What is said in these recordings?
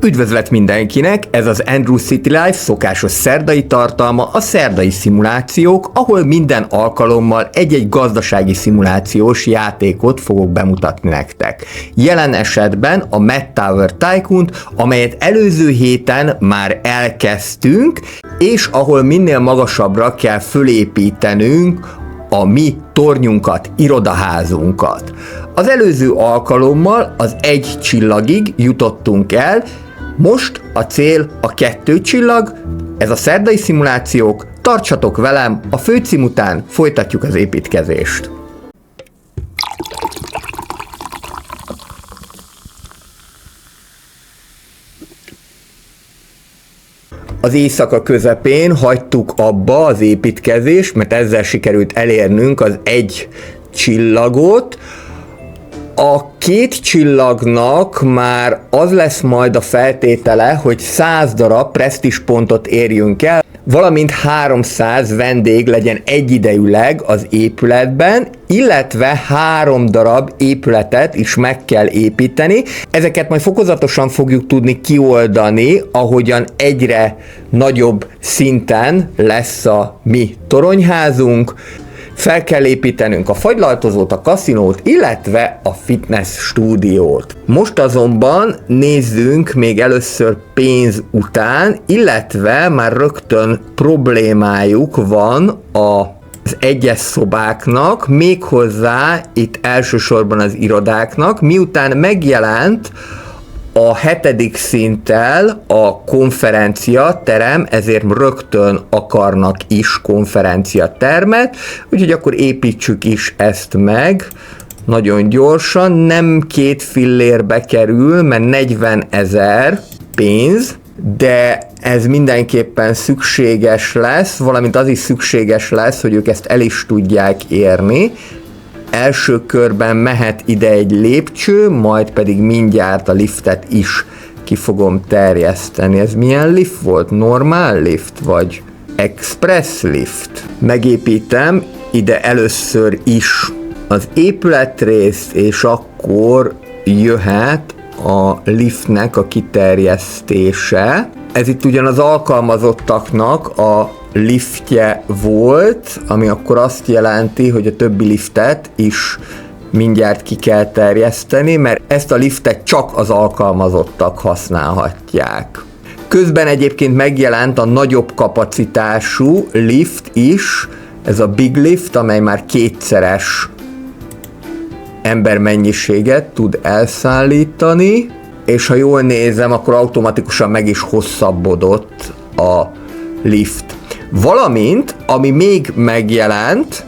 Üdvözlet mindenkinek, ez az Andrew City Life szokásos szerdai tartalma, a szerdai szimulációk, ahol minden alkalommal egy-egy gazdasági szimulációs játékot fogok bemutatni nektek. Jelen esetben a Mad Tower Tycoon-t, amelyet előző héten már elkezdtünk, és ahol minél magasabbra kell fölépítenünk a mi tornyunkat, irodaházunkat. Az előző alkalommal az 1 csillagig jutottunk el, most a cél a 2 csillag, ez a szerdai szimulációk, tartsatok velem, a főcím után folytatjuk az építkezést. Az éjszaka közepén hagytuk abba az építkezést, mert ezzel sikerült elérnünk az 1 csillagot. A 2 csillagnak már az lesz majd a feltétele, hogy 100 darab presztízspontot érjünk el, valamint 300 vendég legyen egyidejűleg az épületben, illetve 3 darab épületet is meg kell építeni. Ezeket majd fokozatosan fogjuk tudni kioldani, ahogyan egyre nagyobb szinten lesz a mi toronyházunk. Fel kell építenünk a fagylaltozót, a kaszinót, illetve a fitness stúdiót. Most azonban nézzünk még először pénz után, illetve már rögtön problémájuk van az egyes szobáknak, méghozzá itt elsősorban az irodáknak, miután megjelent a 7. szinttel a konferencia terem, ezért rögtön akarnak is konferencia termet, úgyhogy akkor építsük is ezt meg nagyon gyorsan, nem 2 fillérbe kerül, mert 40 000 pénz, de ez mindenképpen szükséges lesz, valamint az is szükséges lesz, hogy ők ezt el is tudják érni. Első körben mehet ide egy lépcső, majd pedig mindjárt a liftet is ki fogom terjeszteni. Ez milyen lift volt? Normál lift vagy express lift? Megépítem ide először is az épületrészt, és akkor jöhet a liftnek a kiterjesztése. Ez itt ugyan az alkalmazottaknak a liftje volt, ami akkor azt jelenti, hogy a többi liftet is mindjárt ki kell terjeszteni, mert ezt a liftet csak az alkalmazottak használhatják. Közben egyébként megjelent a nagyobb kapacitású lift is, ez a Big Lift, amely már 2-szeres embermennyiséget tud elszállítani, és ha jól nézem, akkor automatikusan meg is hosszabbodott a lift. Valamint, ami még megjelent,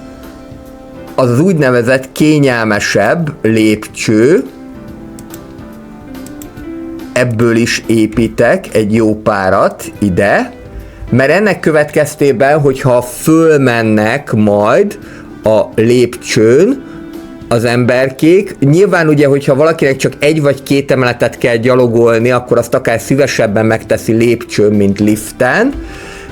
az az úgynevezett kényelmesebb lépcső. Ebből is építek egy jó párat ide, mert ennek következtében, hogyha fölmennek majd a lépcsőn az emberkék, nyilván ugye, hogyha valakinek csak 1 vagy 2 emeletet kell gyalogolni, akkor azt akár szívesebben megteszi lépcsőn, mint liften.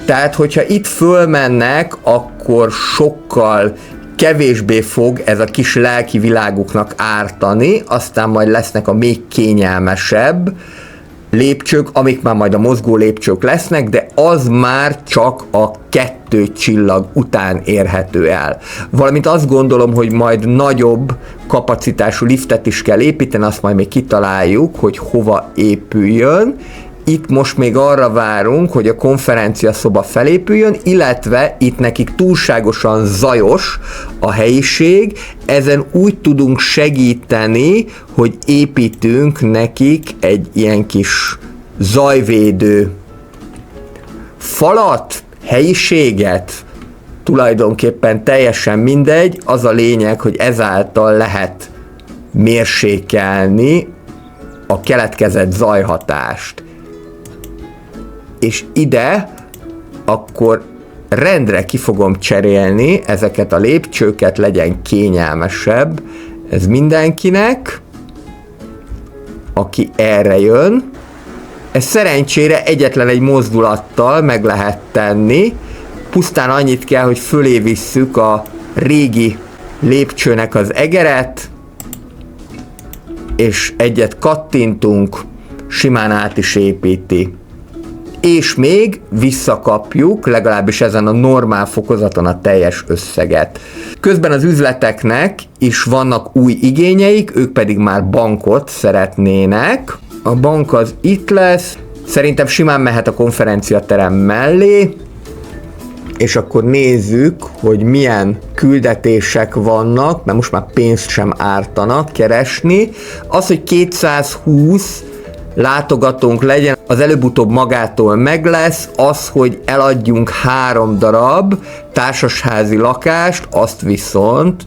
Tehát, hogyha itt fölmennek, akkor sokkal kevésbé fog ez a kis lelki világuknak ártani, aztán majd lesznek a még kényelmesebb lépcsők, amik már majd a mozgó lépcsők lesznek, de az már csak a 2 csillag után érhető el. Valamint azt gondolom, hogy majd nagyobb kapacitású liftet is kell építeni, azt majd még kitaláljuk, hogy hova épüljön. Itt most még arra várunk, hogy a konferencia szoba felépüljön, illetve itt nekik túlságosan zajos a helyiség, ezen úgy tudunk segíteni, hogy építünk nekik egy ilyen kis zajvédő falat, helyiséget, tulajdonképpen teljesen mindegy, az a lényeg, hogy ezáltal lehet mérsékelni a keletkezett zajhatást. És ide akkor rendre ki fogom cserélni ezeket a lépcsőket, legyen kényelmesebb ez mindenkinek, aki erre jön. Ez szerencsére egyetlen egy mozdulattal meg lehet tenni, pusztán annyit kell, hogy fölé visszük a régi lépcsőnek az egeret, és egyet kattintunk, simán át is építi. És még visszakapjuk, legalábbis ezen a normál fokozaton a teljes összeget. Közben az üzleteknek is vannak új igényeik, ők pedig már bankot szeretnének. A bank az itt lesz, szerintem simán mehet a konferenciaterem mellé, és akkor nézzük, hogy milyen küldetések vannak, mert most már pénzt sem ártanak keresni. Az, hogy 220 látogatónk legyen, az előbb-utóbb magától meg lesz. Az, hogy eladjunk 3 darab társasházi lakást, azt viszont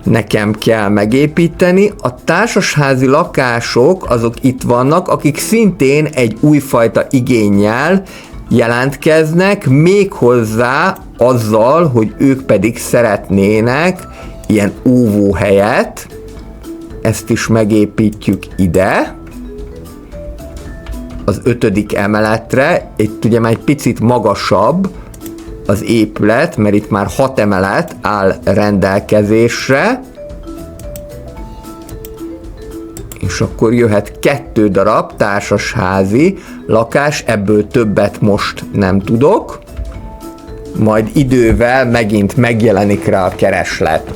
nekem kell megépíteni. A társasházi lakások azok itt vannak, akik szintén egy újfajta igénnyel jelentkeznek, méghozzá azzal, hogy ők pedig szeretnének ilyen óvóhelyet. Ezt is megépítjük ide, az 5. emeletre. Itt ugye már egy picit magasabb az épület, mert itt már 6 emelet áll rendelkezésre. És akkor jöhet 2 darab társasházi lakás, ebből többet most nem tudok. Majd idővel megint megjelenik rá a kereslet.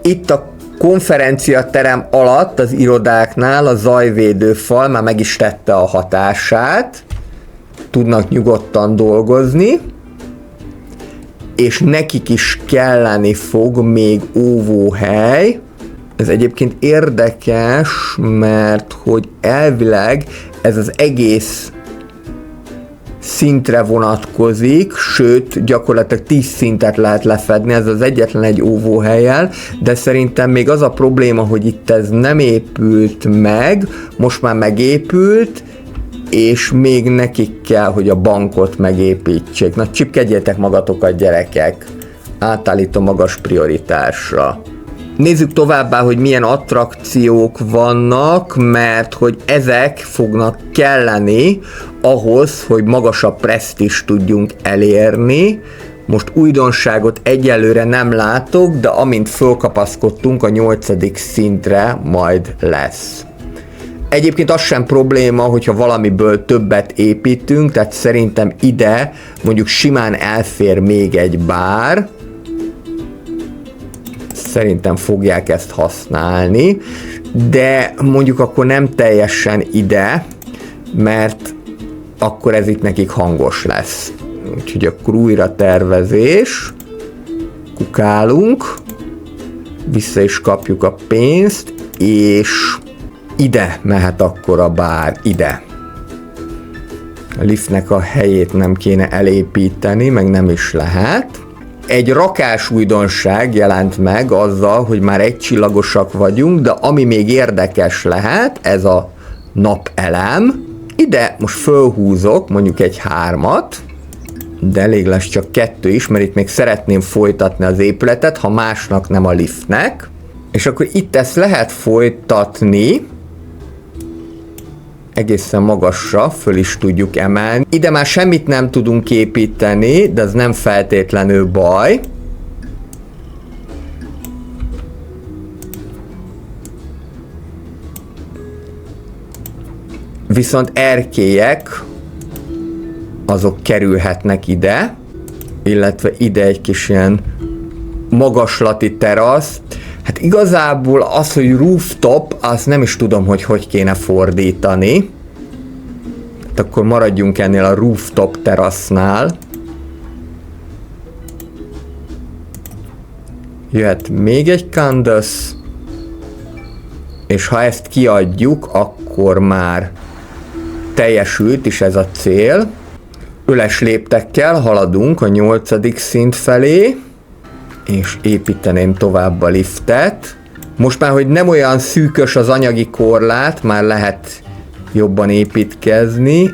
Itt a konferenciaterem alatt az irodáknál a zajvédőfal már meg is tette a hatását. Tudnak nyugodtan dolgozni. És nekik is kelleni fog még óvóhely. Ez egyébként érdekes, mert hogy elvileg ez az egész szintre vonatkozik, sőt, gyakorlatilag 10 szintet lehet lefedni, ez az egyetlen egy óvóhellyel, de szerintem még az a probléma, hogy itt ez nem épült meg, most már megépült, és még nekik kell, hogy a bankot megépítsék. Na, csipkedjétek magatokat, gyerekek! Átállítom magas prioritásra. Nézzük továbbá, hogy milyen attrakciók vannak, mert hogy ezek fognak kelleni ahhoz, hogy magasabb presztízst tudjunk elérni. Most újdonságot egyelőre nem látok, de amint fölkapaszkodtunk a 8. szintre, majd lesz. Egyébként az sem probléma, hogyha valamiből többet építünk, tehát szerintem ide mondjuk simán elfér még egy bár. Szerintem fogják ezt használni, de mondjuk akkor nem teljesen ide, mert akkor ez itt nekik hangos lesz. Úgyhogy akkor újra tervezés, kukálunk, vissza is kapjuk a pénzt, és ide mehet akkor a bár, ide. A liftnek a helyét nem kéne elépíteni, meg nem is lehet. Egy rakás újdonság jelent meg azzal, hogy már 1 csillagosak vagyunk, de ami még érdekes lehet, ez a napelem. Ide most fölhúzok mondjuk egy 3-at, de elég lesz csak 2 is, mert itt még szeretném folytatni az épületet, ha másnak nem a liftnek. És akkor itt ezt lehet folytatni, egészen magasra föl is tudjuk emelni. Ide már semmit nem tudunk építeni, de ez nem feltétlenül baj. Viszont erkélyek azok kerülhetnek ide, illetve ide egy kis ilyen magaslati terasz. Hát igazából az, hogy rooftop, azt nem is tudom, hogy kéne fordítani. Hát akkor maradjunk ennél a rooftop terasznál. Jöhet még egy Candace, és ha ezt kiadjuk, akkor már teljesült is ez a cél. Öles léptekkel haladunk a 8. szint felé, és építeném tovább a liftet. Most már, hogy nem olyan szűkös az anyagi korlát, már lehet jobban építkezni.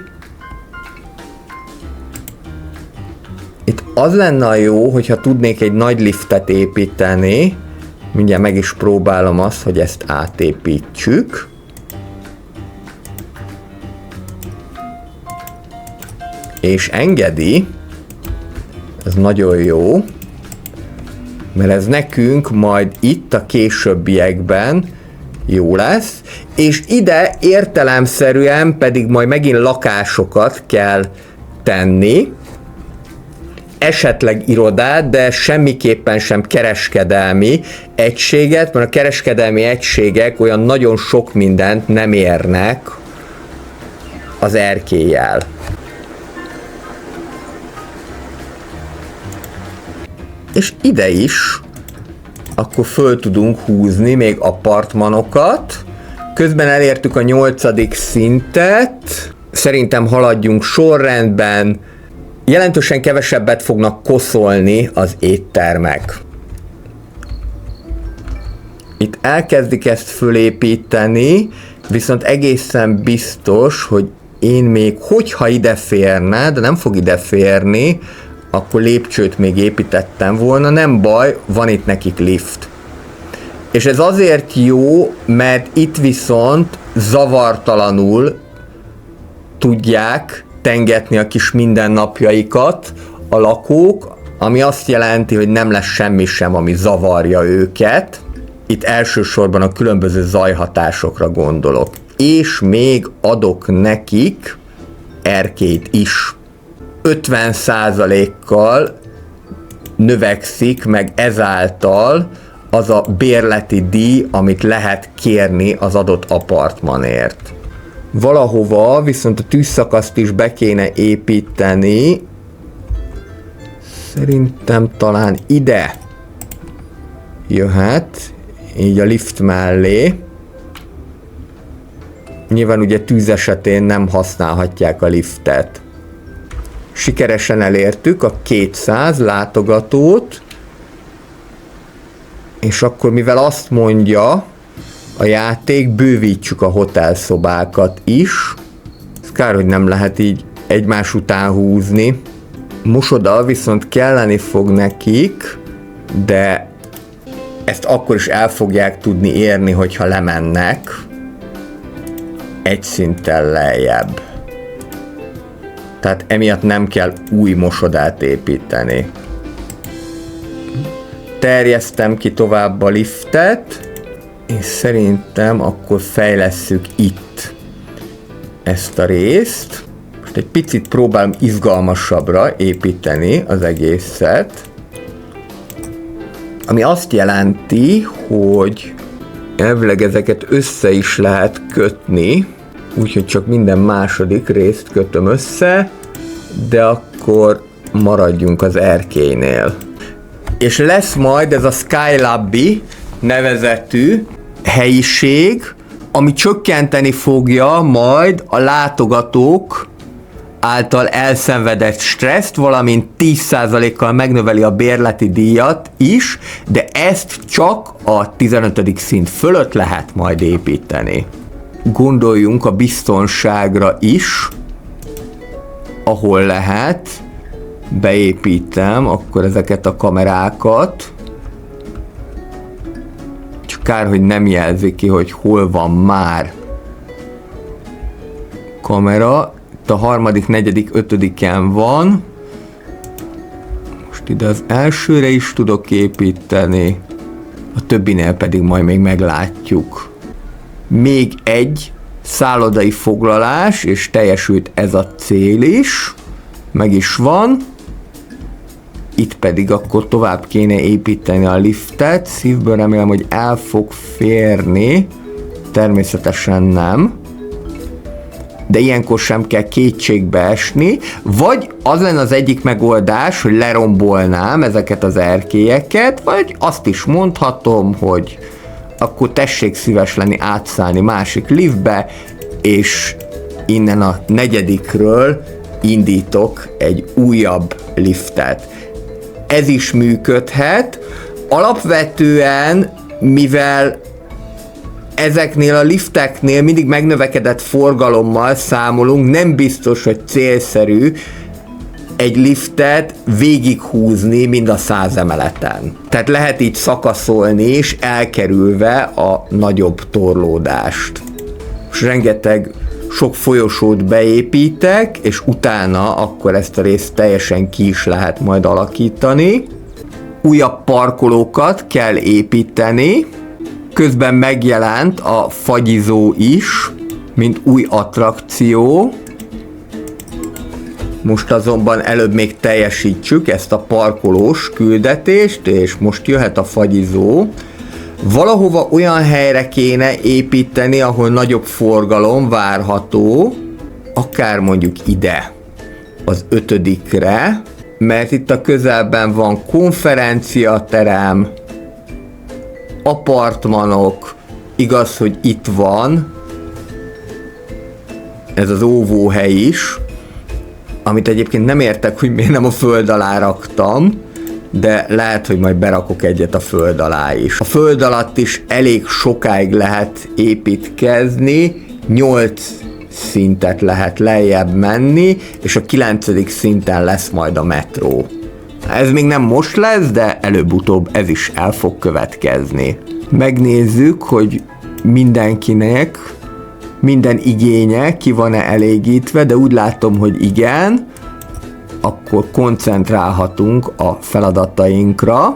Itt az lenne a jó, hogyha tudnék egy nagy liftet építeni. Mindjárt meg is próbálom azt, hogy ezt átépítsük. És engedi. Ez nagyon jó. Mert ez nekünk majd itt a későbbiekben jó lesz, és ide értelemszerűen pedig majd megint lakásokat kell tenni, esetleg irodát, de semmiképpen sem kereskedelmi egységet, mert a kereskedelmi egységek olyan nagyon sok mindent nem érnek az erkéllyel. És ide is akkor föl tudunk húzni még apartmanokat. Közben elértük a 8. szintet. Szerintem haladjunk sorrendben. Jelentősen kevesebbet fognak koszolni az éttermek. Itt elkezdik ezt fölépíteni, viszont egészen biztos, hogy én még, hogyha ide férne, de nem fog ide férni, akkor lépcsőt még építettem volna, nem baj, van itt nekik lift. És ez azért jó, mert itt viszont zavartalanul tudják tengetni a kis mindennapjaikat a lakók, ami azt jelenti, hogy nem lesz semmi sem, ami zavarja őket. Itt elsősorban a különböző zajhatásokra gondolok. És még adok nekik erkélyt is. 50%-kal növekszik meg ezáltal az a bérleti díj, amit lehet kérni az adott apartmanért. Valahova viszont a tűzszakaszt is be kéne építeni. Szerintem talán ide jöhet, így a lift mellé. Nyilván ugye tűz esetén nem használhatják a liftet. Sikeresen elértük a 200 látogatót, és akkor mivel azt mondja a játék, bővítsük a hotelszobákat is. Ez kár, hogy nem lehet így egymás után húzni. Mosoda viszont kelleni fog nekik, de ezt akkor is el fogják tudni érni, hogyha lemennek egy szinttel lejjebb. Tehát emiatt nem kell új mosodát építeni. Terjesztem ki tovább a liftet, és szerintem akkor fejlesszük itt ezt a részt. Most egy picit próbálom izgalmasabbra építeni az egészet, ami azt jelenti, hogy elvileg ezeket össze is lehet kötni, úgyhogy csak minden második részt kötöm össze, de akkor maradjunk az erkélynél. És lesz majd ez a Skylabby nevezetű helyiség, ami csökkenteni fogja majd a látogatók által elszenvedett stresszt, valamint 10%-kal megnöveli a bérleti díjat is, de ezt csak a 15. szint fölött lehet majd építeni. Gondoljunk a biztonságra is, ahol lehet, beépítem akkor ezeket a kamerákat. Csak kár, hogy nem jelzi ki, hogy hol van már kamera. Itt a 3., 4., 5-en van. Most ide az elsőre is tudok építeni, a többinél pedig majd még meglátjuk. Még egy szállodai foglalás, és teljesült ez a cél is. Meg is van. Itt pedig akkor tovább kéne építeni a liftet. Szívből remélem, hogy el fog férni. Természetesen nem. De ilyenkor sem kell kétségbe esni. Vagy az lenne az egyik megoldás, hogy lerombolnám ezeket az erkélyeket, vagy azt is mondhatom, hogy akkor tessék szíves lenni átszállni másik liftbe, és innen a 4. indítok egy újabb liftet. Ez is működhet. Alapvetően, mivel ezeknél a lifteknél mindig megnövekedett forgalommal számolunk, nem biztos, hogy célszerű egy liftet végighúzni mind a 100 emeleten. Tehát lehet így szakaszolni is, elkerülve a nagyobb torlódást. És rengeteg sok folyosót beépítek, és utána akkor ezt a részt teljesen ki is lehet majd alakítani. Újabb parkolókat kell építeni, Közben megjelent a fagyizó is, mint új attrakció. Most azonban előbb még teljesítsük ezt a parkolós küldetést, és most jöhet a fagyizó. Valahova olyan helyre kéne építeni, ahol nagyobb forgalom várható, akár mondjuk ide, az 5-re, mert itt a közelben van konferenciaterem, apartmanok, igaz, hogy itt van ez az óvóhely is, amit egyébként nem értek, hogy miért nem a föld alá raktam, de lehet, hogy majd berakok egyet a föld alá is. A föld alatt is elég sokáig lehet építkezni, 8 szintet lehet lejjebb menni, és a 9. szinten lesz majd a metró. Ez még nem most lesz, de előbb-utóbb ez is el fog következni. Megnézzük, hogy mindenkinek minden igénye ki van-e elégítve, de úgy látom, hogy igen, akkor koncentrálhatunk a feladatainkra.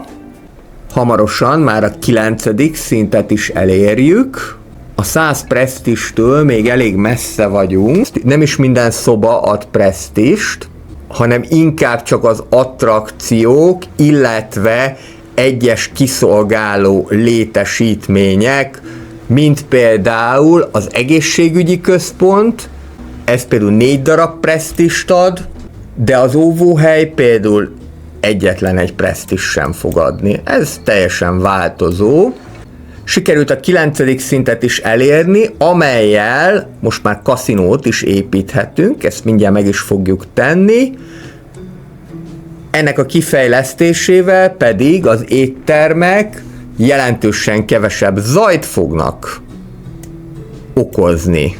Hamarosan már a 9. szintet is elérjük. A 100 presztistől még elég messze vagyunk. Nem is minden szoba ad presztist, hanem inkább csak az attrakciók, illetve egyes kiszolgáló létesítmények, mint például az egészségügyi központ, ez például 4 darab presztist ad, de az óvóhely például egyetlen egy presztist sem fog adni. Ez teljesen változó. Sikerült a 9. szintet is elérni, amellyel most már kaszinót is építhetünk, ezt mindjárt meg is fogjuk tenni. Ennek a kifejlesztésével pedig az éttermek jelentősen kevesebb zajt fognak okozni.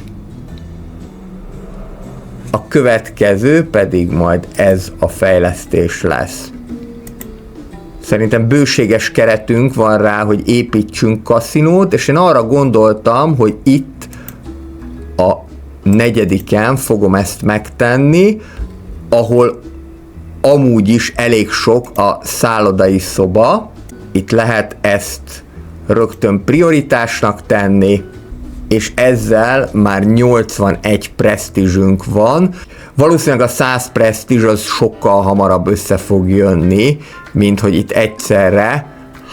A következő pedig majd ez a fejlesztés lesz. Szerintem bőséges keretünk van rá, hogy építsünk kaszinót, és én arra gondoltam, hogy itt a 4-en fogom ezt megtenni, ahol amúgy is elég sok a szállodai szoba. Itt lehet ezt rögtön prioritásnak tenni, és ezzel már 81 presztízsünk van. Valószínűleg a 100 presztízs az sokkal hamarabb össze fog jönni, mint hogy itt egyszerre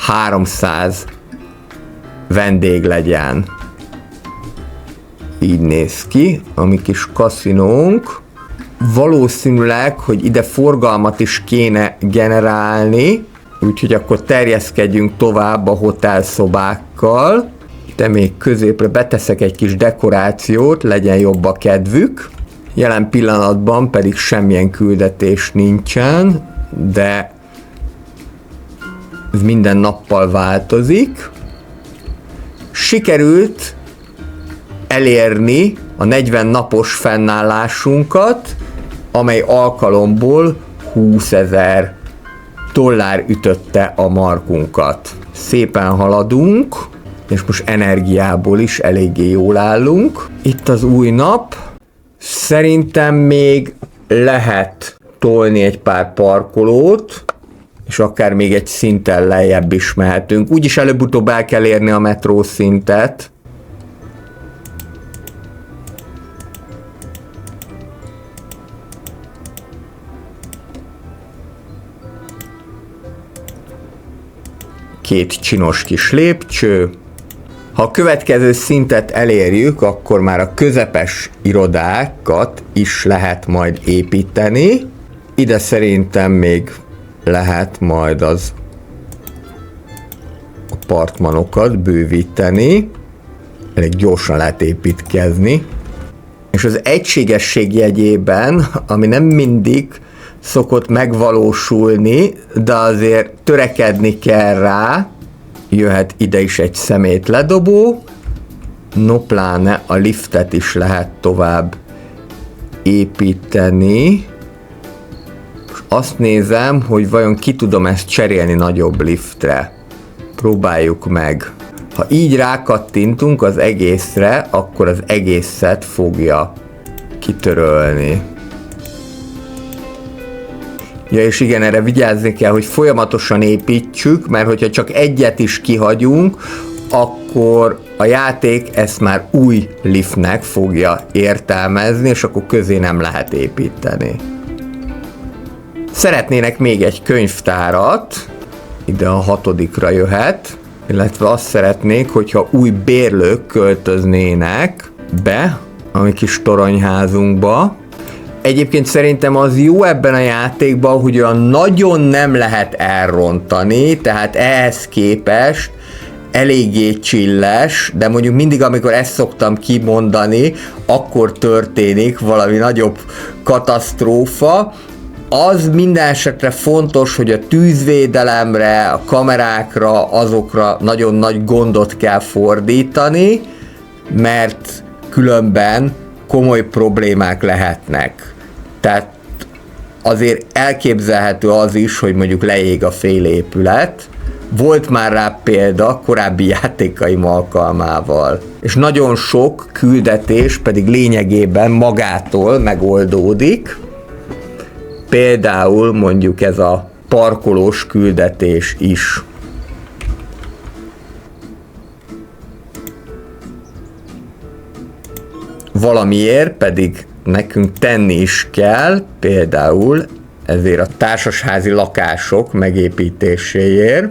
300 vendég legyen. Így néz ki a mi kis kaszinónk. Valószínűleg, hogy ide forgalmat is kéne generálni, úgyhogy akkor terjeszkedjünk tovább a hotelszobákkal. De még középre beteszek egy kis dekorációt, legyen jobb a kedvük. Jelen pillanatban pedig semmilyen küldetés nincsen, de ez minden nappal változik. Sikerült elérni a 40 napos fennállásunkat, amely alkalomból $20,000 ütötte a markunkat. Szépen haladunk, és most energiából is eléggé jól állunk. Itt az új nap. Szerintem még lehet tolni egy pár parkolót, és akár még egy szinten lejjebb is mehetünk. Úgyis előbb-utóbb el kell érni a metró szintet. Két csinos kis lépcső. Ha a következő szintet elérjük, akkor már a közepes irodákat is lehet majd építeni. Ide szerintem még lehet majd az apartmanokat bővíteni. Elég gyorsan lehet építkezni. És az egységesség jegyében, ami nem mindig szokott megvalósulni, de azért törekedni kell rá, jöhet ide is egy szemétledobó, no pláne a liftet is lehet tovább építeni. És azt nézem, hogy vajon ki tudom ezt cserélni nagyobb liftre. Próbáljuk meg. Ha így rákattintunk az egészre, akkor az egészet fogja kitörölni. Ja, és igen, erre vigyázni kell, hogy folyamatosan építsük, mert hogyha csak egyet is kihagyunk, akkor a játék ezt már új liftnek fogja értelmezni, és akkor közé nem lehet építeni. Szeretnének még egy könyvtárat, ide a 6-ra jöhet, illetve azt szeretnék, hogyha új bérlők költöznének be a mi kis toronyházunkba. Egyébként szerintem az jó ebben a játékban, hogy olyan nagyon nem lehet elrontani, tehát ehhez képest eléggé csilles, de mondjuk mindig, amikor ezt szoktam kimondani, akkor történik valami nagyobb katasztrófa. Az minden esetre fontos, hogy a tűzvédelemre, a kamerákra, azokra nagyon nagy gondot kell fordítani, mert különben komoly problémák lehetnek. Tehát azért elképzelhető az is, hogy mondjuk leég a fél épület. Volt már rá példa korábbi játékaim alkalmával. És nagyon sok küldetés pedig lényegében magától megoldódik. Például mondjuk ez a parkolós küldetés is. Valamiért pedig nekünk tenni is kell, például ezért a társasházi lakások megépítéséért.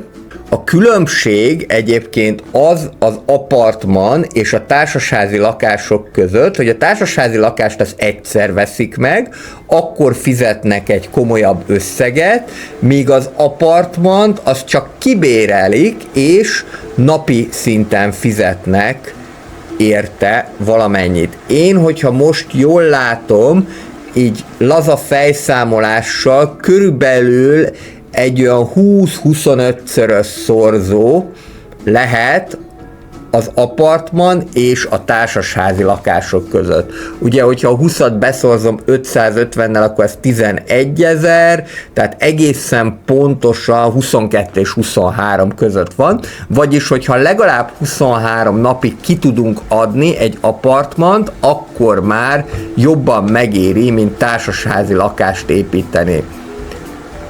A különbség egyébként az apartman és a társasházi lakások között, hogy a társasházi lakást az egyszer veszik meg, akkor fizetnek egy komolyabb összeget, míg az apartmant az csak kibérelik, és napi szinten fizetnek érte valamennyit. Én, hogyha most jól látom, így laza fejszámolással körülbelül egy olyan 20-25-szörös szorzó lehet az apartman és a társasházi lakások között. Ugye, hogyha a 20-at beszorzom 550-nel, akkor ez 11 000, tehát egészen pontosan 22 és 23 között van, vagyis, hogyha legalább 23 napig ki tudunk adni egy apartmant, akkor már jobban megéri, mint társasházi lakást építeni.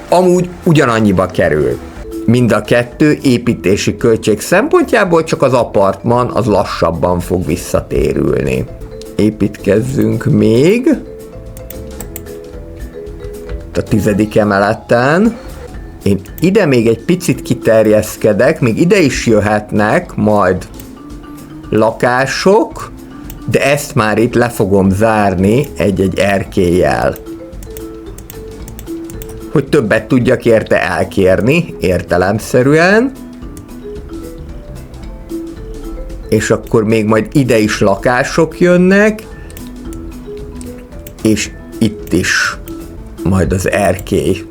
Amúgy ugyanannyiba kerül. Mind a kettő építési költség szempontjából, csak az apartman az lassabban fog visszatérülni. Építkezzünk még. A 10. emeleten. Én ide még egy picit kiterjeszkedek, még ide is jöhetnek majd lakások, de ezt már itt le fogom zárni egy-egy erkéllyel, hogy többet tudjak érte elkérni, értelemszerűen. És akkor még majd ide is lakások jönnek, és itt is majd az erkély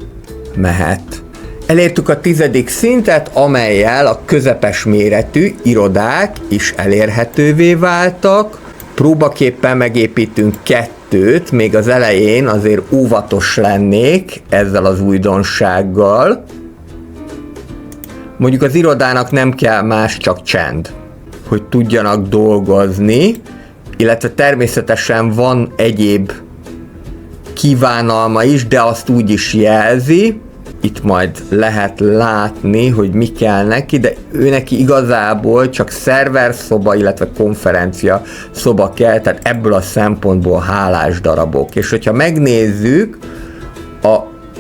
mehet. Elértük a 10. szintet, amellyel a közepes méretű irodák is elérhetővé váltak. Próbaképpen megépítünk 2-t, még az elején azért óvatos lennék ezzel az újdonsággal. Mondjuk az irodának nem kell más, csak csend, hogy tudjanak dolgozni, illetve természetesen van egyéb kívánalma is, de azt úgy is jelzi. Itt majd lehet látni, hogy mi kell neki, de ő neki igazából csak szerverszoba, illetve konferencia szoba kell, tehát ebből a szempontból hálás darabok. És hogyha megnézzük, a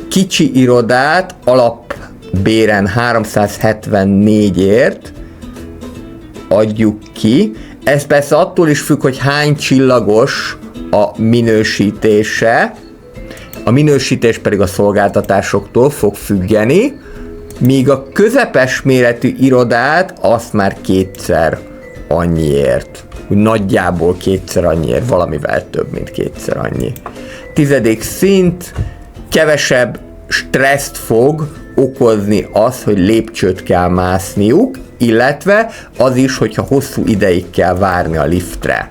kicsi irodát alapbéren 374-ért adjuk ki. Ez persze attól is függ, hogy hány csillagos a minősítése, a minősítés pedig a szolgáltatásoktól fog függeni, míg a közepes méretű irodát azt már 2-szer annyiért. Úgy nagyjából 2-szer annyiért, valamivel több, mint 2-szer annyi. 10. szint, kevesebb stresszt fog okozni az, hogy lépcsőt kell mászniuk, illetve az is, hogyha hosszú ideig kell várni a liftre.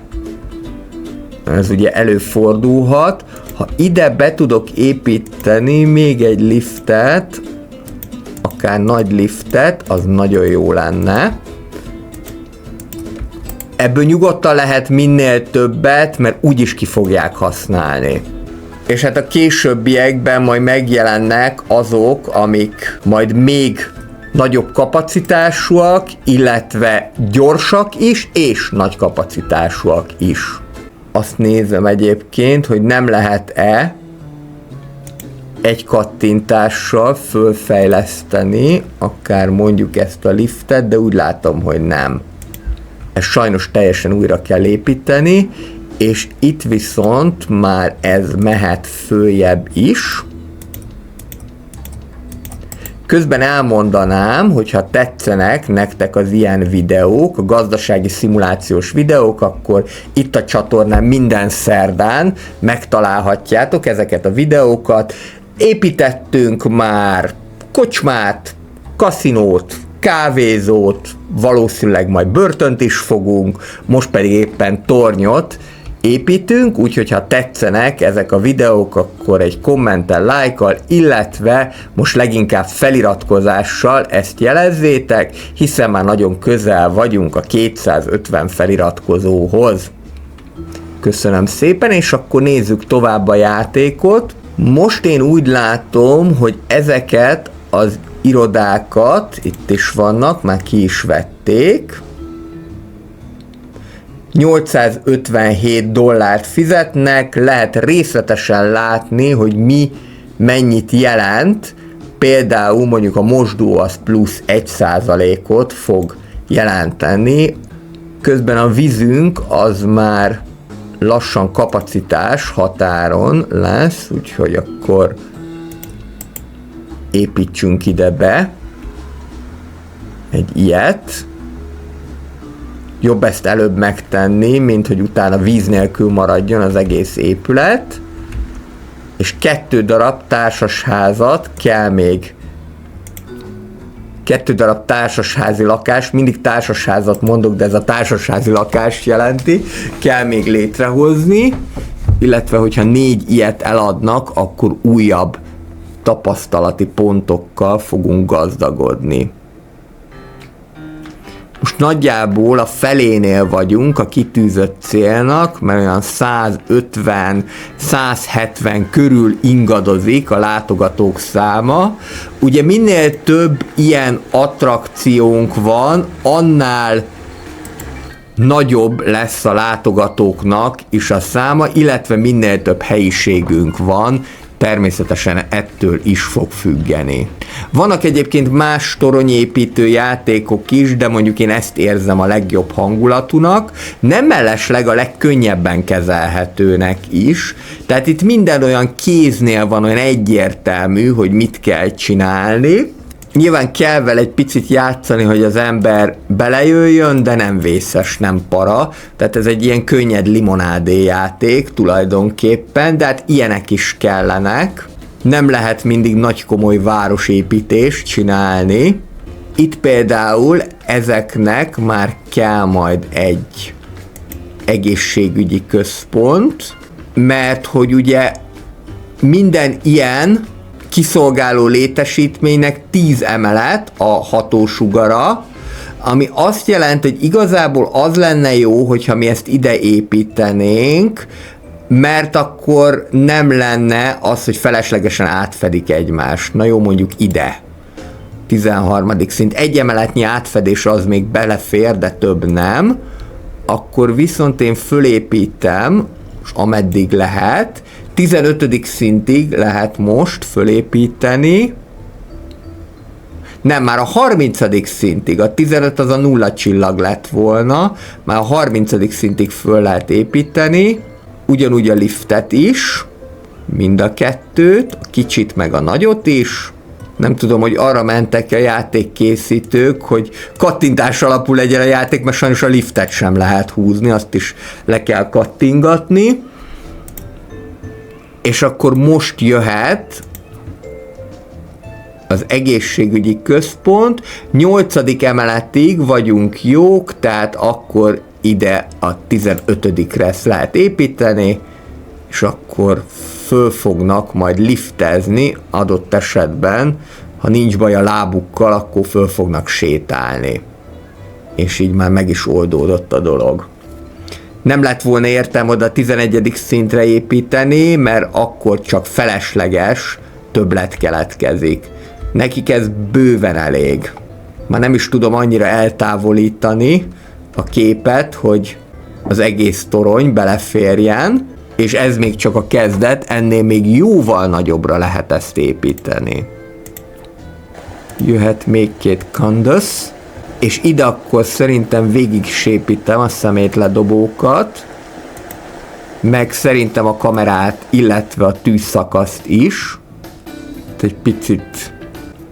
Ez ugye előfordulhat. Ha ide be tudok építeni még egy liftet, akár nagy liftet, az nagyon jó lenne. Ebből nyugodtan lehet minél többet, mert úgyis ki fogják használni. És hát a későbbiekben majd megjelennek azok, amik majd még nagyobb kapacitásúak, illetve gyorsak is, és nagy kapacitásúak is. Azt nézem egyébként, hogy nem lehet-e egy kattintással fölfejleszteni, akár mondjuk ezt a liftet, de úgy látom, hogy nem. Ezt sajnos teljesen újra kell építeni, és itt viszont már ez mehet följebb is. Közben elmondanám, hogyha tetszenek nektek az ilyen videók, a gazdasági szimulációs videók, akkor itt a csatornán minden szerdán megtalálhatjátok ezeket a videókat. Építettünk már kocsmát, kaszinót, kávézót, valószínűleg majd börtönt is fogunk, most pedig éppen tornyot építünk, úgyhogy ha tetszenek ezek a videók, akkor egy kommenttel, lájkkal, illetve most leginkább feliratkozással ezt jelezzétek, hiszen már nagyon közel vagyunk a 250 feliratkozóhoz. Köszönöm szépen, és akkor nézzük tovább a játékot. Most én úgy látom, hogy ezeket az irodákat, itt is vannak, már ki is vették, $857 fizetnek, lehet részletesen látni, hogy mi mennyit jelent, például mondjuk a mosdó az plusz 1%-ot fog jelenteni, közben a vízünk az már lassan kapacitás határon lesz, úgyhogy akkor építsünk ide be egy ilyet. Jobb ezt előbb megtenni, mint hogy utána víz nélkül maradjon az egész épület. És 2 darab társasházat kell még. 2 darab társasházi lakás, mindig társasházat mondok, de ez a társasházi lakást jelenti, kell még létrehozni, illetve hogyha 4 ilyet eladnak, akkor újabb tapasztalati pontokkal fogunk gazdagodni. Most nagyjából a felénél vagyunk a kitűzött célnak, mert olyan 150-170 körül ingadozik a látogatók száma. Ugye minél több ilyen attrakciónk van, annál nagyobb lesz a látogatóknak is a száma, illetve minél több helyiségünk van, természetesen ettől is fog függeni. Vannak egyébként más toronyépítő játékok is, de mondjuk én ezt érzem a legjobb hangulatúnak, nem mellesleg a legkönnyebben kezelhetőnek is, tehát itt minden olyan kéznél van, olyan egyértelmű, hogy mit kell csinálni. Nyilván kell vele egy picit játszani, hogy az ember belejöjjön, de nem vészes, nem para. Tehát ez egy ilyen könnyed limonádé játék tulajdonképpen, de hát ilyenek is kellenek. Nem lehet mindig nagy komoly városépítést csinálni. Itt például ezeknek már kell majd egy egészségügyi központ, mert hogy ugye minden ilyen kiszolgáló létesítménynek 10 emelet a hatósugara, ami azt jelenti, hogy igazából az lenne jó, hogyha mi ezt ide építenénk, mert akkor nem lenne az, hogy feleslegesen átfedik egymást. Na jó, mondjuk ide. 13. szint. Egy emeletnyi átfedés az még belefér, de több nem. Akkor viszont én fölépítem, és ameddig lehet, 15. szintig lehet most fölépíteni. Nem, már a 30. szintig, a 15 az a 0 csillag lett volna, már a 30. szintig föl lehet építeni, ugyanúgy a liftet is, mind a kettőt, a kicsit meg a nagyot is. Nem tudom, hogy arra mentek a játékkészítők, hogy kattintás alapú legyen a játék, mert sajnos a liftet sem lehet húzni, azt is le kell kattingatni. És akkor most jöhet az egészségügyi központ, 8. emeletig vagyunk jók, tehát akkor ide a 15-re ezt lehet építeni, és akkor föl fognak majd liftezni adott esetben, ha nincs baj a lábukkal, akkor föl fognak sétálni. És így már meg is oldódott a dolog. Nem lett volna értelme oda a 11. szintre építeni, mert akkor csak felesleges többlet keletkezik. Nekik ez bőven elég. Már nem is tudom annyira eltávolítani a képet, hogy az egész torony beleférjen, és ez még csak a kezdet, ennél még jóval nagyobbra lehet ezt építeni. Jöhet még 2 Candace, és ide akkor szerintem végig sépítem a szemétledobókat, meg szerintem a kamerát, illetve a tűzszakaszt is. Egy picit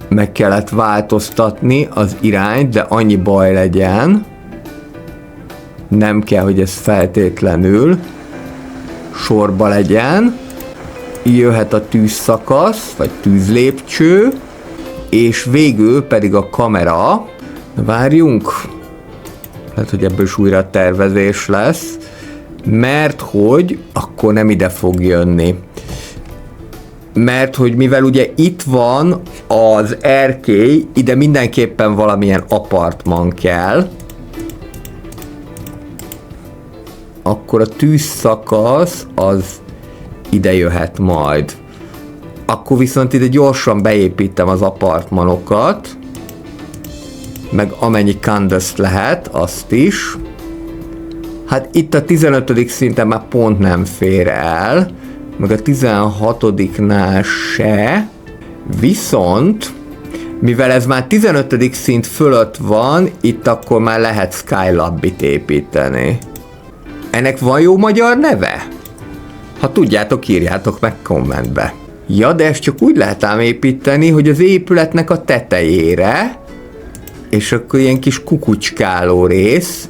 meg kellett változtatni az irányt, de annyi baj legyen. Nem kell, hogy ez feltétlenül sorba legyen. Jöhet a tűzszakasz, vagy tűzlépcső, és végül pedig a kamera. Várjunk, lehet, hogy ebből is újra tervezés lesz, mert hogy akkor nem ide fog jönni. Mert hogy mivel ugye itt van az erkély, ide mindenképpen valamilyen apartman kell, akkor a tűzszakasz az ide jöhet majd. Akkor viszont ide gyorsan beépítem az apartmanokat, meg amennyi Candace lehet, azt is. Hát itt a 15. szinten már pont nem fér el, meg a 16-nál se, viszont mivel ez már 15. szint fölött van, itt akkor már lehet Skylab-it építeni. Ennek van jó magyar neve? Ha tudjátok, írjátok meg kommentbe. Ja, de ezt csak úgy lehet ám építeni, hogy az épületnek a tetejére, és akkor ilyen kis kukucskáló rész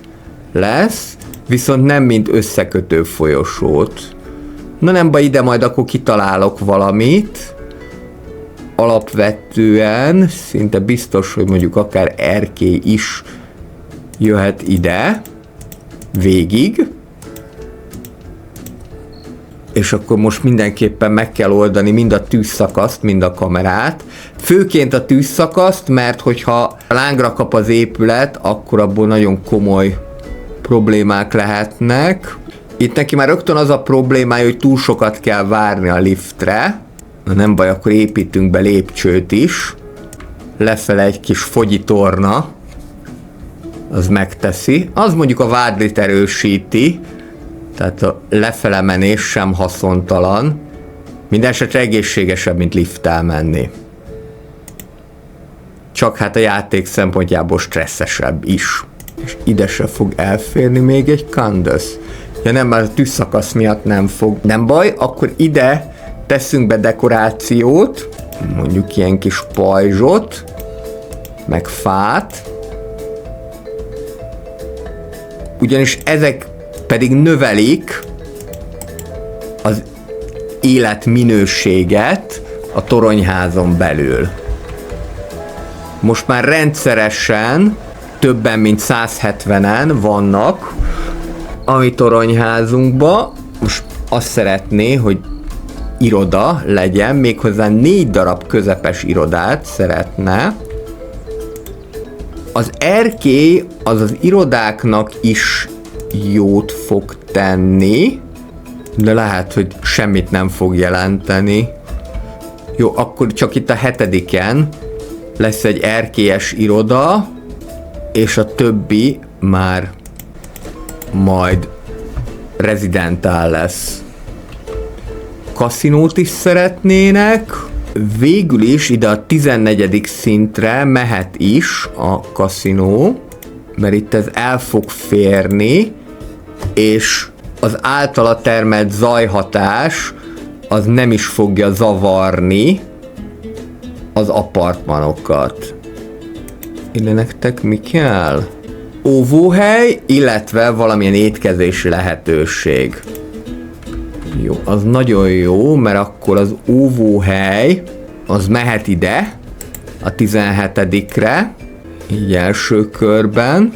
lesz, viszont nem mint összekötő folyosót. Na nem baj, ide majd akkor kitalálok valamit. Alapvetően szinte biztos, hogy mondjuk akár erkély is jöhet ide végig. És akkor most mindenképpen meg kell oldani mind a tűzszakaszt, mind a kamerát. Főként a tűzszakaszt, mert hogyha lángra kap az épület, akkor abból nagyon komoly problémák lehetnek. Itt neki már rögtön az a problémája, hogy túl sokat kell várni a liftre. Na nem baj, akkor építünk be lépcsőt is. Lefele egy kis fogyitorna. Az megteszi. Az mondjuk a vádlit erősíti. Tehát a lefele menés sem haszontalan. Mindenesetre egészségesebb, mint lifttel menni. Csak hát a játék szempontjából stresszesebb is. És ide se fog elférni még egy Candace. Ja nem, már a tűzszakasz miatt nem fog. Nem baj, akkor ide teszünk be dekorációt, mondjuk ilyen kis pajzsot, meg fát. Ugyanis ezek pedig növelik az életminőséget a toronyházon belül. Most már rendszeresen többen mint 170-en vannak a mi toronyházunkba. Most azt szeretné, hogy iroda legyen, méghozzá 4 darab közepes irodát szeretne. Az erkély az irodáknak is jót fog tenni, de lehet, hogy semmit nem fog jelenteni. Jó, akkor csak itt a 7-en lesz egy erkélyes iroda, és a többi már majd rezidentál lesz. Kaszinót is szeretnének, végül is ide a 14. szintre mehet is a kaszinó, mert itt ez el fog férni, és az általa termelt zajhatás az nem is fogja zavarni az apartmanokat. Ide nektek mi kell? Óvóhely, illetve valamilyen étkezési lehetőség. Jó, az nagyon jó, mert akkor az óvóhely az mehet ide, a 17-re, így első körben,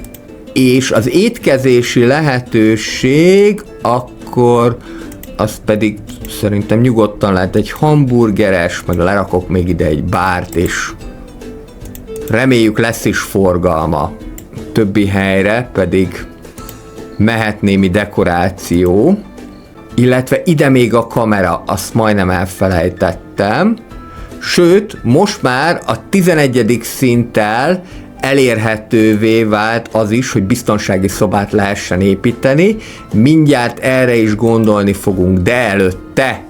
és az étkezési lehetőség akkor az pedig szerintem nyugodtan lehet egy hamburgeres, meg lerakok még ide egy bárt is. Reméljük lesz is forgalma. Többi helyre pedig mehet némi dekoráció, illetve ide még a kamera, azt majdnem elfelejtettem. Sőt, most már a 11. szinttel elérhetővé vált az is, hogy biztonsági szobát lehessen építeni. Mindjárt erre is gondolni fogunk, de előtte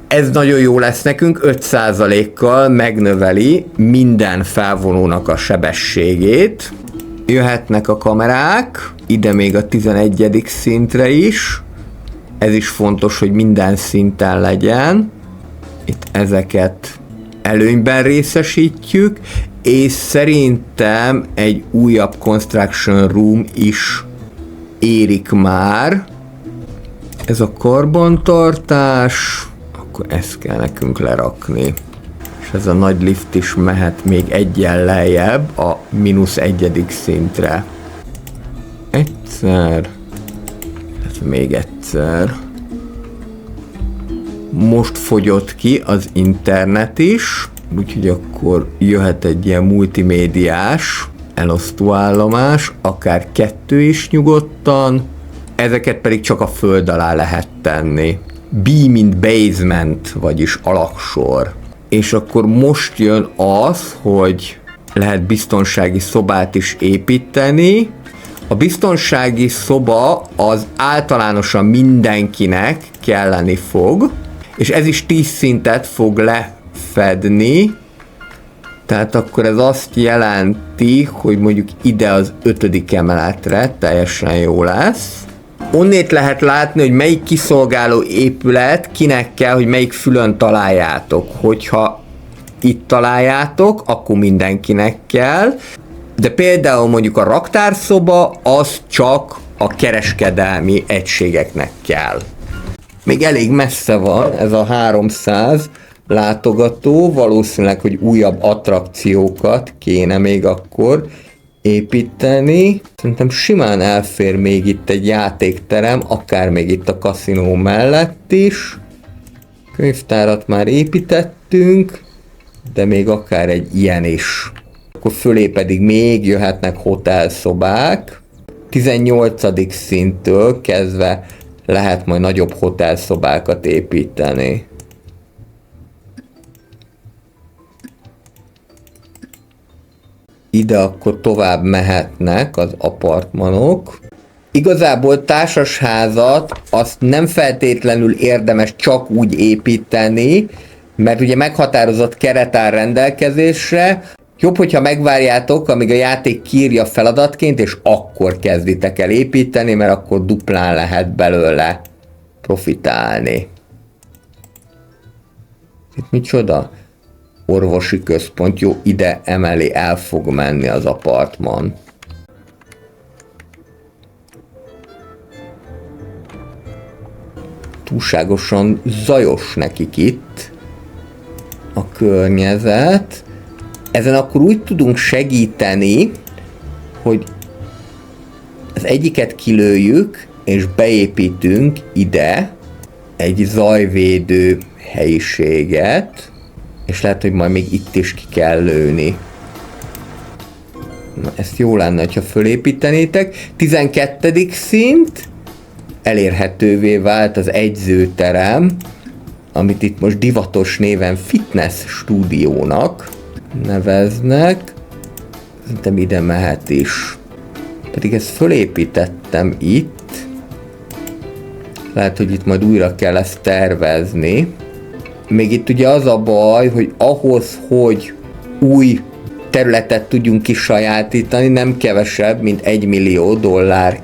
ez nagyon jó lesz nekünk, 5%-kal megnöveli minden felvonónak a sebességét. Jöhetnek a kamerák, ide még a 11. szintre is. Ez is fontos, hogy minden szinten legyen. Itt ezeket előnyben részesítjük, és szerintem egy újabb construction room is érik már. Ez a karbantartás, akkor ezt kell nekünk lerakni. És ez a nagy lift is mehet még egyen lejjebb a -1. szintre. Egyszer, még egyszer. Most fogyott ki az internet is, úgyhogy akkor jöhet egy ilyen multimédiás elosztóállomás, akár 2 is nyugodtan, ezeket pedig csak a föld alá lehet tenni. B mint basement, vagyis alaksor. És akkor most jön az, hogy lehet biztonsági szobát is építeni. A biztonsági szoba az általánosan mindenkinek kelleni fog, és ez is 10 szintet fog lefedni, tehát akkor ez azt jelenti, hogy mondjuk ide az 5. emeletre teljesen jó lesz. Onnét lehet látni, hogy melyik kiszolgáló épület kinek kell, hogy melyik fülön találjátok. Hogyha itt találjátok, akkor mindenkinek kell, de például mondjuk a raktárszoba az csak a kereskedelmi egységeknek kell. Még elég messze van ez a 300 látogató, valószínűleg, hogy újabb attrakciókat kéne még akkor építeni. Szerintem simán elfér még itt egy játékterem, akár még itt a kaszinó mellett is. Könyvtárat már építettünk, de még akár egy ilyen is. Akkor fölé pedig még jöhetnek hotelszobák. 18. szinttől kezdve lehet majd nagyobb hotelszobákat építeni. Ide akkor tovább mehetnek az apartmanok. Igazából társasházat azt nem feltétlenül érdemes csak úgy építeni, mert ugye meghatározott keret áll rendelkezésre. Jobb, hogyha megvárjátok, amíg a játék kiírja feladatként, és akkor kezditek el építeni, mert akkor duplán lehet belőle profitálni. Itt micsoda? Orvosi központ, jó, ide emellé el fog menni az apartman. Túlságosan zajos nekik itt a környezet. Ezen akkor úgy tudunk segíteni, hogy az egyiket kilőjük, és beépítünk ide egy zajvédő helyiséget, és lehet, hogy majd még itt is ki kell lőni. Na, ezt jó lenne, ha fölépítenétek. 12. szint, elérhetővé vált az edzőterem, amit itt most divatos néven fitness stúdiónak neveznek. Szerintem ide mehet is. Pedig ezt fölépítettem itt. Lehet, hogy itt majd újra kell ezt tervezni. Még itt ugye az a baj, hogy ahhoz, hogy új területet tudjunk kisajátítani, nem kevesebb, mint $1 millió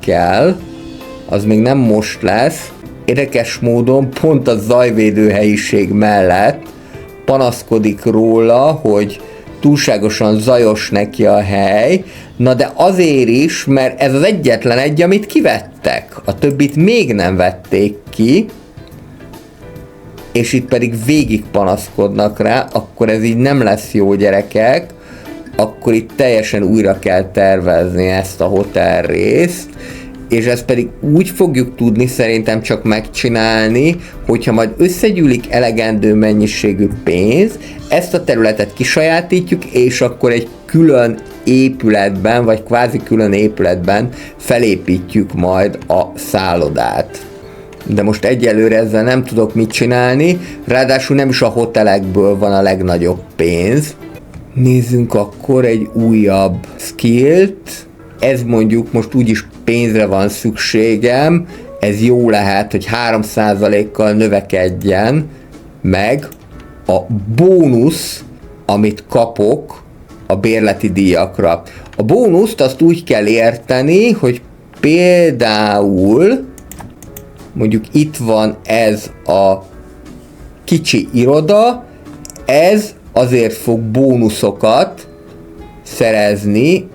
kell. Az még nem most lesz. Érdekes módon pont a zajvédő helyiség mellett panaszkodik róla, hogy túlságosan zajos neki a hely, na de azért is, mert ez az egyetlen egy, amit kivettek. A többit még nem vették ki, és itt pedig végig panaszkodnak rá, akkor ez így nem lesz jó, gyerekek, akkor itt teljesen újra kell tervezni ezt a hotel részt, és ezt pedig úgy fogjuk tudni szerintem csak megcsinálni, hogyha majd összegyűlik elegendő mennyiségű pénz, ezt a területet kisajátítjuk, és akkor egy külön épületben, vagy kvázi külön épületben felépítjük majd a szállodát. De most egyelőre ezzel nem tudok mit csinálni, ráadásul nem is a hotelekből van a legnagyobb pénz. Nézzünk akkor egy újabb skillt. Ez mondjuk most úgyis pénzre van szükségem, ez jó lehet, hogy 3%-kal növekedjen meg a bónusz, amit kapok a bérleti díjakra. A bónuszt azt úgy kell érteni, hogy például mondjuk itt van ez a kicsi iroda, ez azért fog bónuszokat szerezni,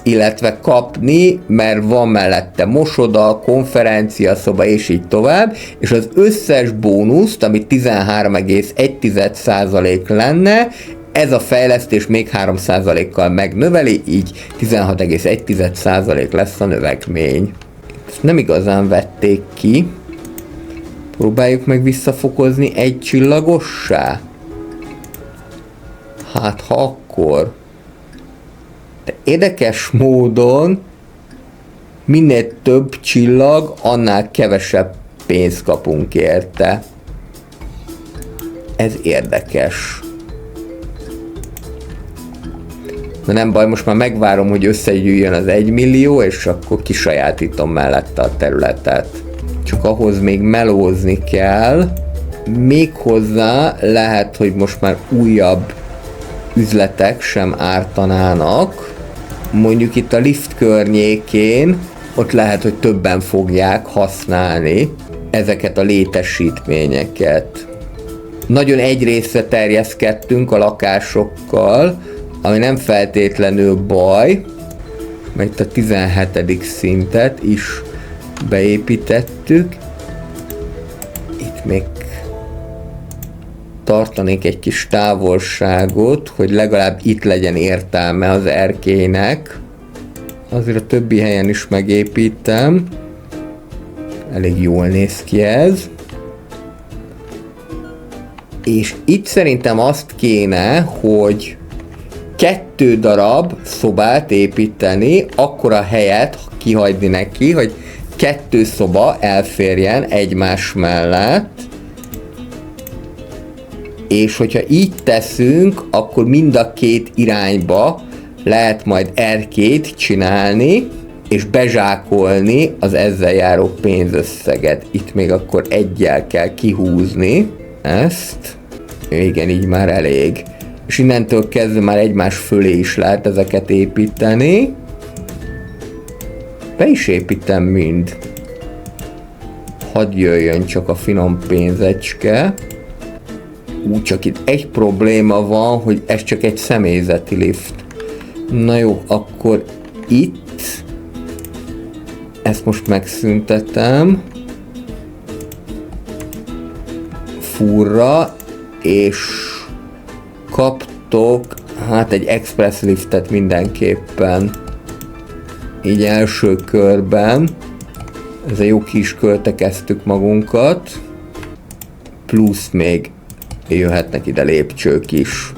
illetve kapni, mert van mellette mosoda, konferenciaszoba és így tovább, és az összes bónuszt, ami 13,1% lenne, ez a fejlesztés még 3%-kal megnöveli, így 16,1% lesz a növekmény. Ezt nem igazán vették ki. Próbáljuk meg visszafokozni egy csillagossá. Hát ha akkor. De érdekes módon minél több csillag, annál kevesebb pénzt kapunk érte. Ez érdekes. De nem baj, most már megvárom, hogy összegyűjjön az 1 millió, és akkor kisajátítom mellette a területet. Csak ahhoz még melózni kell. Méghozzá lehet, hogy most már újabb üzletek sem ártanának. Mondjuk itt a lift környékén, ott lehet, hogy többen fogják használni ezeket a létesítményeket. Nagyon egy részre terjeszkedtünk a lakásokkal, ami nem feltétlenül baj, mert itt a 17. szintet is beépítettük. Itt még tartanék egy kis távolságot, hogy legalább itt legyen értelme az erkélynek. Azért a többi helyen is megépítem. Elég jól néz ki ez. És itt szerintem azt kéne, hogy 2 darab szobát építeni, akkora helyet kihagyni neki, hogy 2 szoba elférjen egymás mellett. És hogyha így teszünk, akkor mind a 2 irányba lehet majd erkélyt csinálni, és bezsákolni az ezzel járó pénzösszeget. Itt még akkor egyel kell kihúzni ezt. Igen, így már elég. És innentől kezdve már egymás fölé is lehet ezeket építeni. Be is építem mind. Hadd jöjjön csak a finom pénzecske. Csak itt egy probléma van, hogy ez csak egy személyzeti lift. Na jó, akkor itt ezt most megszüntetem. Furra, és kaptok hát egy express liftet mindenképpen. Így első körben. Ezzel jó ki is költekeztük magunkat. Plusz még jöhetnek ide lépcsők is.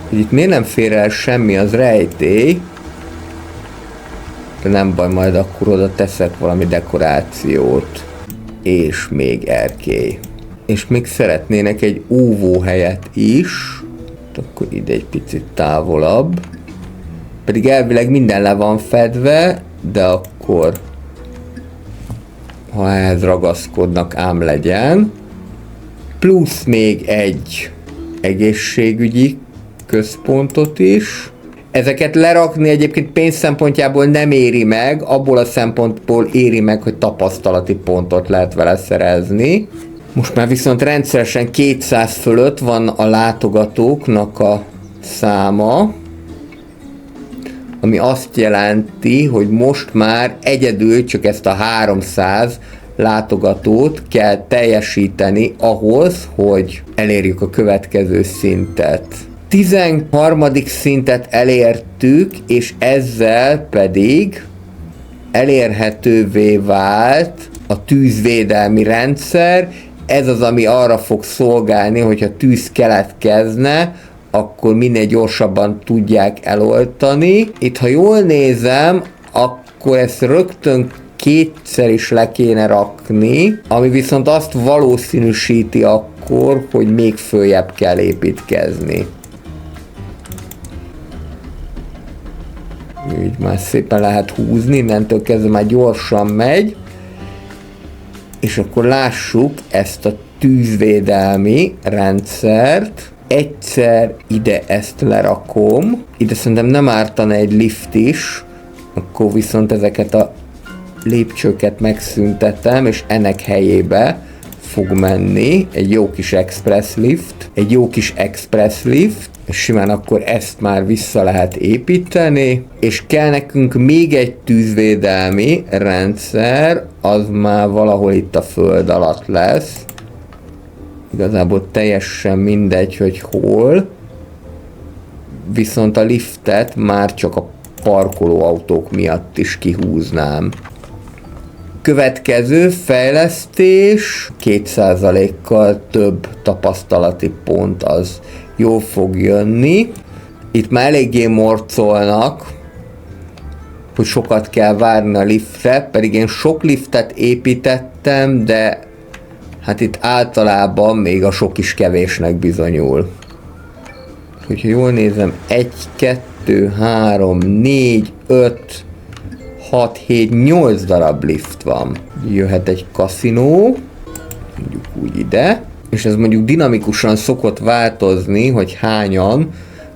Hogy itt miért nem fér el semmi, az rejtély. De nem baj, majd akkor oda teszek valami dekorációt. És még erkély. És még szeretnének egy óvóhelyet is. Akkor ide egy picit távolabb. Pedig elvileg minden le van fedve, de akkor ha ehhez ragaszkodnak, ám legyen. Plusz még egy egészségügyi központot is. Ezeket lerakni egyébként pénz szempontjából nem éri meg, abból a szempontból éri meg, hogy tapasztalati pontot lehet vele szerezni. Most már viszont rendszeresen 200 fölött van a látogatóknak a száma, ami azt jelenti, hogy most már egyedül csak ezt a 300 látogatót kell teljesíteni ahhoz, hogy elérjük a következő szintet. 13. szintet elértük, és ezzel pedig elérhetővé vált a tűzvédelmi rendszer. Ez az, ami arra fog szolgálni, hogyha tűz keletkezne, akkor minél gyorsabban tudják eloltani. Itt, ha jól nézem, akkor ezt rögtön 2-szer is le kéne rakni, ami viszont azt valószínűsíti akkor, hogy még följebb kell építkezni. Így már szépen lehet húzni, innentől kezdve már gyorsan megy. És akkor lássuk ezt a tűzvédelmi rendszert. Egyszer ide ezt lerakom. Ide szerintem nem ártana egy lift is. Akkor viszont ezeket a lépcsőket megszüntetem, és ennek helyébe fog menni egy jó kis express lift, és simán akkor ezt már vissza lehet építeni, és kell nekünk még egy tűzvédelmi rendszer, az már valahol itt a föld alatt lesz. Igazából teljesen mindegy, hogy hol, viszont a liftet már csak a parkolóautók miatt is kihúznám. Következő fejlesztés, 2%-kal több tapasztalati pont, az jól fog jönni. Itt már eléggé morcolnak, hogy sokat kell várni a liftre, pedig én sok liftet építettem, de hát itt általában még a sok is kevésnek bizonyul. Hogyha jól nézem, 1, 2, 3, 4, 5, 6, 7, 8 darab lift van. Jöhet egy kaszinó, mondjuk úgy ide, és ez mondjuk dinamikusan szokott változni, hogy hányan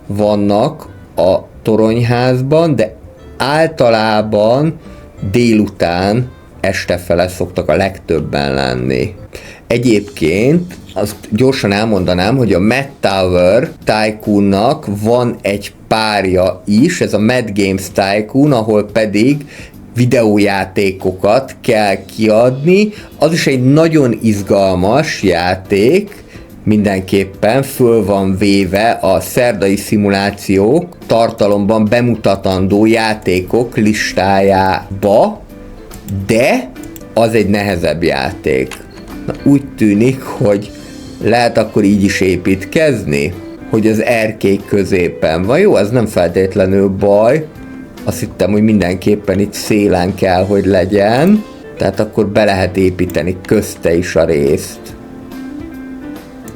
vannak a toronyházban, de általában délután, estefele szoktak a legtöbben lenni. Egyébként azt gyorsan elmondanám, hogy a Mad Tower Tycoonnak van egy párja is, ez a Mad Games Tycoon, ahol pedig videójátékokat kell kiadni. Az is egy nagyon izgalmas játék, mindenképpen föl van véve a szerdai szimulációk tartalomban bemutatandó játékok listájába, de az egy nehezebb játék. Na, úgy tűnik, hogy lehet akkor így is építkezni, hogy az erkély középen van. Jó, ez nem feltétlenül baj. Azt hittem, hogy mindenképpen itt szélen kell, hogy legyen. Tehát akkor be lehet építeni közte is a részt.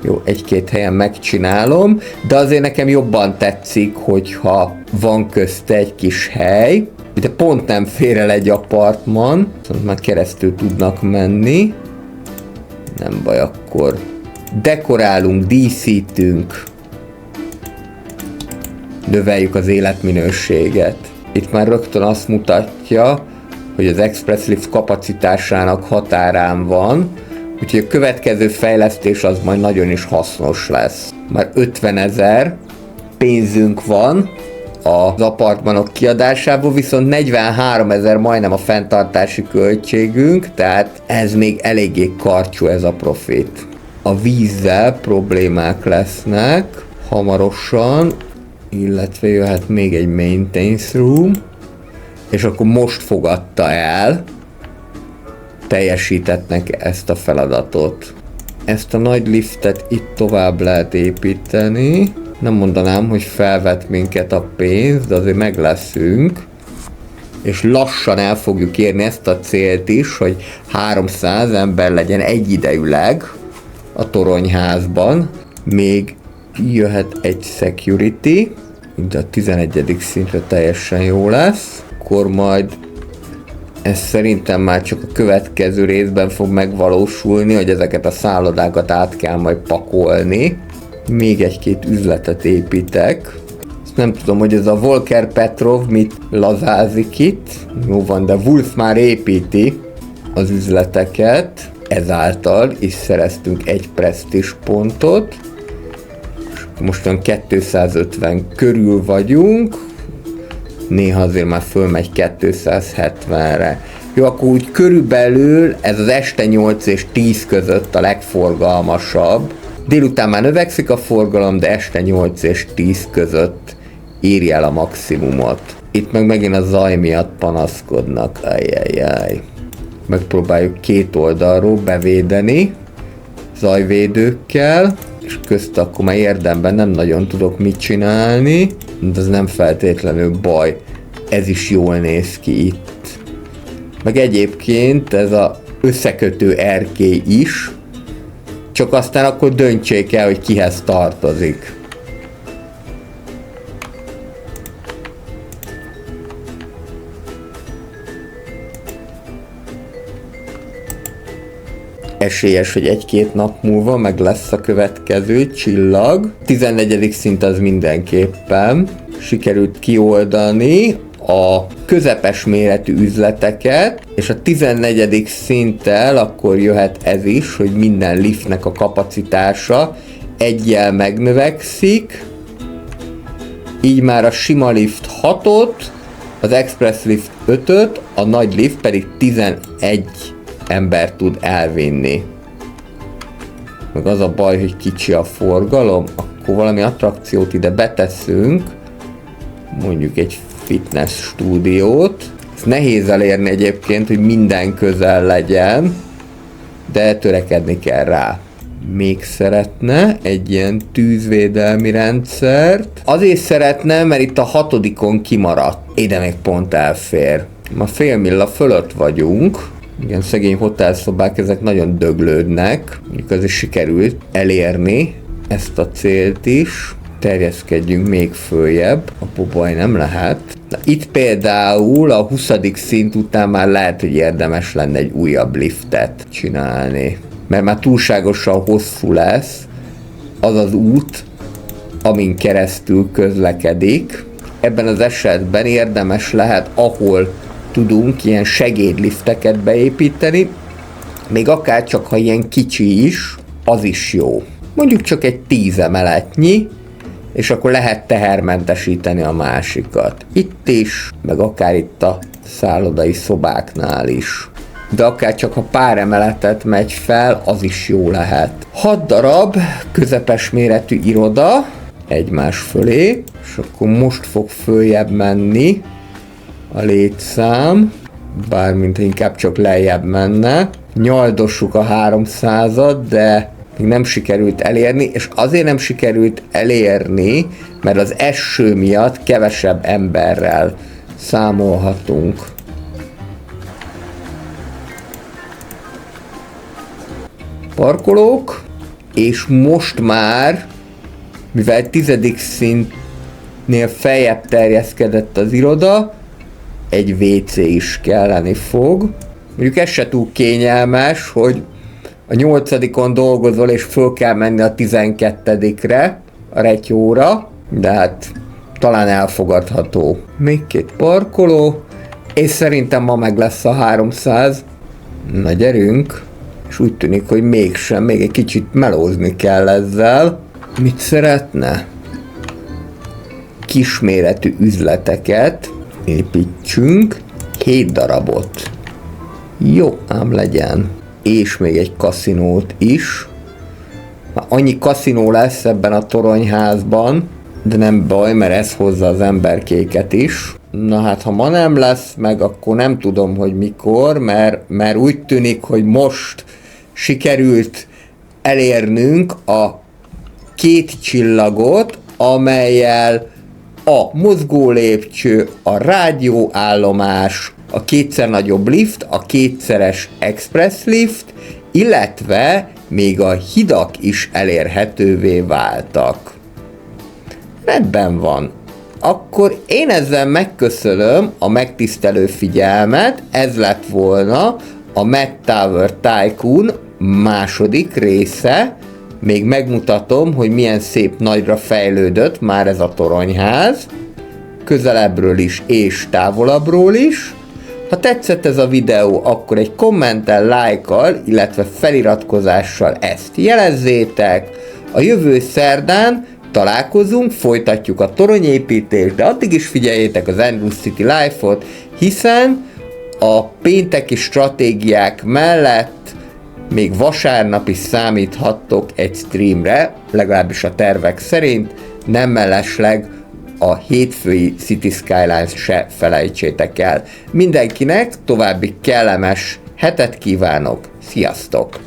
Jó, egy-két helyen megcsinálom, de azért nekem jobban tetszik, hogyha van közte egy kis hely. De pont nem fér el egy apartman, szóval már keresztül tudnak menni. Nem baj, akkor dekorálunk, díszítünk, növeljük az életminőséget. Itt már rögtön azt mutatja, hogy az Express Lift kapacitásának határán van, úgyhogy a következő fejlesztés az majd nagyon is hasznos lesz. Már 50 000 pénzünk van az apartmanok kiadásából, viszont 43 000 majdnem a fenntartási költségünk, tehát ez még eléggé karcsú ez a profit. A vízzel problémák lesznek hamarosan, illetve jöhet még egy maintenance room, és akkor most fogadta el, teljesítettnek ezt a feladatot. Ezt a nagy liftet itt tovább lehet építeni. Nem mondanám, hogy felvet minket a pénz, de azért meg leszünk. És lassan el fogjuk érni ezt a célt is, hogy 300 ember legyen egyidejűleg a toronyházban. Még jöhet egy security, de a 11. szintre teljesen jó lesz. Akkor majd ez szerintem már csak a következő részben fog megvalósulni, hogy ezeket a szállodákat át kell majd pakolni. Még egy-két üzletet építek. Azt nem tudom, hogy ez a Volker Petrov mit lazázik itt. Jó van, de Wolf már építi az üzleteket. Ezáltal is szereztünk egy presztízs pontot. Most olyan 250 körül vagyunk. Néha azért már fölmegy 270-re. Jó, akkor úgy körülbelül ez az este 8 és 10 között a legforgalmasabb. Délután már növekszik a forgalom, de este 8 és 10 között írja el a maximumot. Itt meg megint a zaj miatt panaszkodnak. Ajjajjaj. Megpróbáljuk két oldalról bevédeni zajvédőkkel, és közt akkor már érdemben nem nagyon tudok mit csinálni, de ez nem feltétlenül baj. Ez is jól néz ki itt. Meg egyébként ez az összekötő erkély is, csak aztán akkor döntsék el, hogy kihez tartozik. esélyes, hogy 1-2 nap múlva meg lesz a következő csillag. 14. szint az mindenképpen sikerült kioldani a közepes méretű üzleteket, és a 14. szinttel akkor jöhet ez is, hogy minden liftnek a kapacitása egyel megnövekszik, így már a sima lift 6-ot, az express lift 5-öt, a nagy lift pedig 11 ember tud elvinni. Meg az a baj, hogy kicsi a forgalom, akkor valami attrakciót ide beteszünk, mondjuk egy fitness stúdiót. Ez nehéz elérni egyébként, hogy minden közel legyen, de törekedni kell rá. Még szeretne egy ilyen tűzvédelmi rendszert. Azért szeretne, mert itt a 6-on kimaradt. Ide még pont elfér. Ma fél milla fölött vagyunk. Igen, szegény hotelszobák, ezek nagyon döglődnek. Mondjuk azért sikerült elérni ezt a célt is. Terjeszkedjünk még följebb. Abba baj nem lehet. Na, itt például a 20. szint után már lehet, hogy érdemes lenne egy újabb liftet csinálni. Mert már túlságosan hosszú lesz az az út, amin keresztül közlekedik. Ebben az esetben érdemes lehet, ahol tudunk ilyen segédlifteket beépíteni, még akár csak ha ilyen kicsi is, az is jó. Mondjuk csak egy 10 emeletnyi, és akkor lehet tehermentesíteni a másikat. Itt is, meg akár itt a szállodai szobáknál is. De akár csak ha pár emeletet megy fel, az is jó lehet. 6 darab közepes méretű iroda egymás fölé, és akkor most fog följebb menni a létszám, bármint inkább csak lejjebb menne. Nyaldossuk a 300-at, de még nem sikerült elérni, és azért nem sikerült elérni, mert az eső miatt kevesebb emberrel számolhatunk. Parkolók, és most már, mivel 10. szintnél feljebb terjeszkedett az iroda, egy WC is kelleni fog. Mondjuk ez se túl kényelmes, hogy a 8-on dolgozol, és föl kell menni a 12-re, a retyóra, de hát talán elfogadható. Még 2 parkoló, és szerintem ma meg lesz a 300. Na gyerünk! És úgy tűnik, hogy mégsem, még egy kicsit melózni kell ezzel. Mit szeretne? Kisméretű üzleteket építsünk, 7 darabot. Jó, ám legyen. És még egy kaszinót is. Már annyi kaszinó lesz ebben a toronyházban, de nem baj, mert ez hozza az emberkéket is. Na hát, ha ma nem lesz meg, akkor nem tudom, hogy mikor, mert úgy tűnik, hogy most sikerült elérnünk a 2 csillagot, amellyel a mozgólépcső, a rádióállomás, a 2-szer nagyobb lift, a 2-szeres express lift, illetve még a hidak is elérhetővé váltak. Rendben van. Akkor én ezzel megköszönöm a megtisztelő figyelmet, ez lett volna a Mad Tower Tycoon második része. Még megmutatom, hogy milyen szép nagyra fejlődött már ez a toronyház, közelebbről is és távolabbról is. Ha tetszett ez a videó, akkor egy kommenttel, lájkkal, illetve feliratkozással ezt jelezzétek. A jövő szerdán találkozunk, folytatjuk a toronyépítést, de addig is figyeljétek az Andrew City Life-ot, hiszen a pénteki stratégiák mellett még vasárnap is számíthattok egy streamre, legalábbis a tervek szerint, nem mellesleg a hétfői City Skylines se felejtsétek el. Mindenkinek további kellemes hetet kívánok, sziasztok!